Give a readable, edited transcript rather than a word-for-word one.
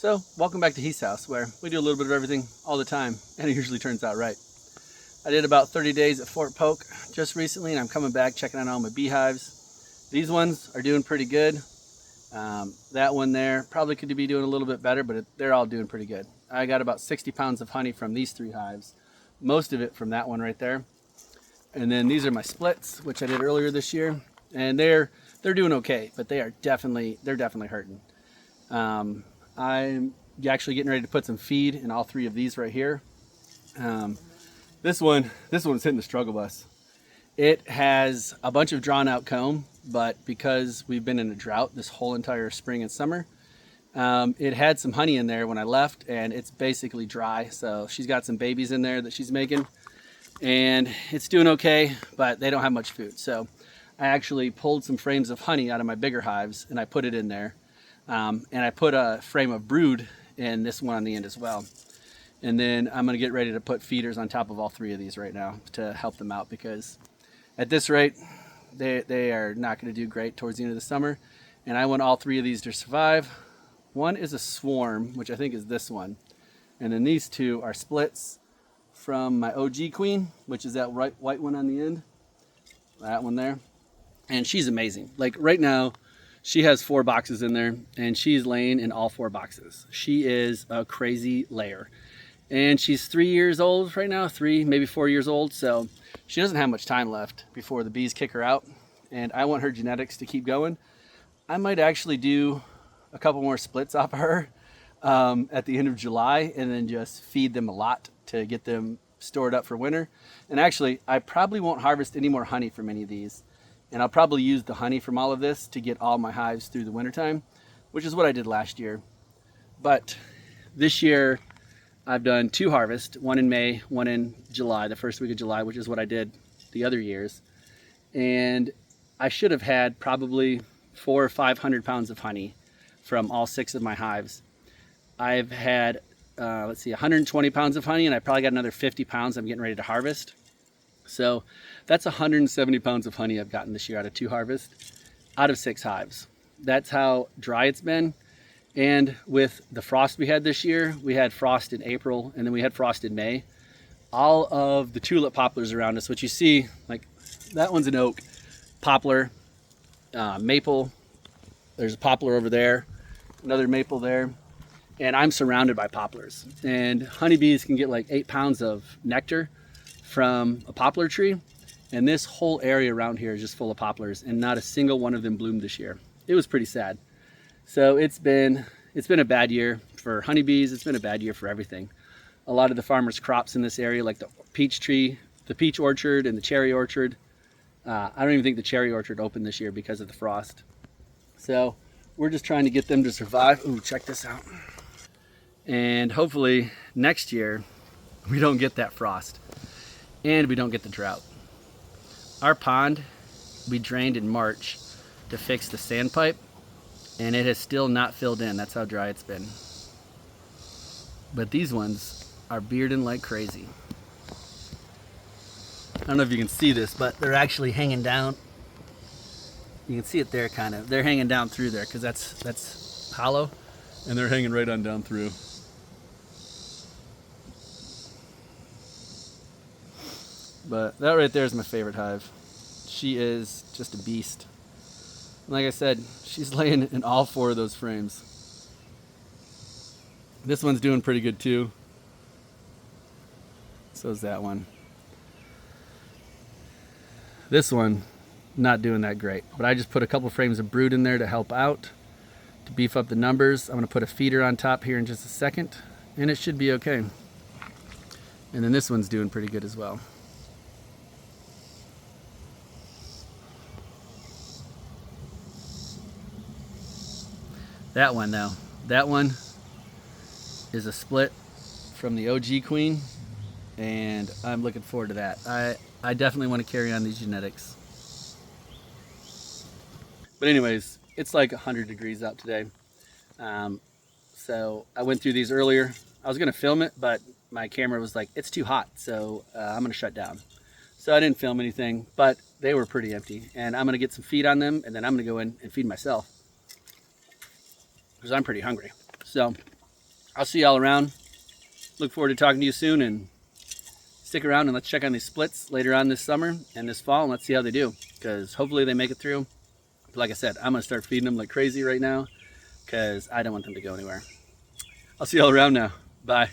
So, welcome back to Heath's house, where we do a little bit of everything all the time, and it usually turns out right. I did about 30 days at Fort Polk just recently, and I'm coming back checking on all my beehives. These ones are doing pretty good. That one there probably could be doing a little bit better, but they're all doing pretty good. I got about 60 pounds of honey from these 3 hives, most of it from that one right there. And then these are my splits, which I did earlier this year, and they're doing okay, but they're definitely hurting. I'm actually getting ready to put some feed in all 3 of these right here. This one's hitting the struggle bus. It has a bunch of drawn out comb, but because we've been in a drought this whole entire spring and summer, it had some honey in there when I left, and it's basically dry. So she's got some babies in there that she's making, and it's doing okay, but they don't have much food. So I actually pulled some frames of honey out of my bigger hives, and I put it in there. And I put a frame of brood in this one on the end as well. And then I'm going to get ready to put feeders on top of all 3 of these right now to help them out, because at this rate, they are not going to do great towards the end of the summer. And I want all 3 of these to survive. One is a swarm, which I think is this one. And then these 2 are splits from my OG queen, which is that white one on the end. That one there. And she's amazing. Like right now, she has 4 boxes in there, and she's laying in all 4 boxes. She is a crazy layer. And she's 3 years old right now, 3, maybe 4 years old. So she doesn't have much time left before the bees kick her out. And I want her genetics to keep going. I might actually do a couple more splits off of her at the end of July, and then just feed them a lot to get them stored up for winter. And actually, I probably won't harvest any more honey from any of these. And I'll probably use the honey from all of this to get all my hives through the wintertime, which is what I did last year. But this year, I've done 2 harvests, one in May, one in July, the first week of July, which is what I did the other years. And I should have had probably 400 or 500 pounds of honey from all 6 of my hives. I've had, 120 pounds of honey, and I probably got another 50 pounds I'm getting ready to harvest. So that's 170 pounds of honey I've gotten this year out of 2 harvests, out of 6 hives. That's how dry it's been. And with the frost we had this year, we had frost in April, and then we had frost in May. All of the tulip poplars around us, which you see, like that one's an oak, poplar, maple. There's a poplar over there, another maple there. And I'm surrounded by poplars. And honeybees can get like 8 pounds of nectar from a poplar tree, and this whole area around here is just full of poplars, and not a single one of them bloomed this year. It was pretty sad. So it's been a bad year for honeybees. It's been a bad year for everything. A lot of the farmers' crops in this area, like the peach tree, the peach orchard, and the cherry orchard. I don't even think the cherry orchard opened this year because of the frost. So we're just trying to get them to survive. Ooh, check this out. And hopefully next year we don't get that frost. And we don't get the drought. Our pond, we drained in March to fix the sandpipe, and it has still not filled in. That's how dry it's been. But these ones are bearding like crazy. I don't know if you can see this, but they're actually hanging down. You can see it there kind of. They're hanging down through there because that's hollow, and they're hanging right on down through. But that right there is my favorite hive. She is just a beast. And like I said, she's laying in all 4 of those frames. This one's doing pretty good too. So is that one. This one, not doing that great. But I just put a couple frames of brood in there to help out, to beef up the numbers. I'm going to put a feeder on top here in just a second, and it should be okay. And then this one's doing pretty good as well. That one though, that one is a split from the OG queen, and I'm looking forward to that. I definitely want to carry on these genetics. But anyways, it's like 100 degrees out today. So I went through these earlier. I was gonna film it, but my camera was like, it's too hot, so I'm gonna shut down. So I didn't film anything, but they were pretty empty. And I'm gonna get some feed on them, and then I'm gonna go in and feed myself, because I'm pretty hungry. So I'll see y'all around. Look forward to talking to you soon, and stick around and let's check on these splits later on this summer and this fall, and let's see how they do, because hopefully they make it through. But like I said, I'm gonna start feeding them like crazy right now because I don't want them to go anywhere. I'll see y'all around now. Bye.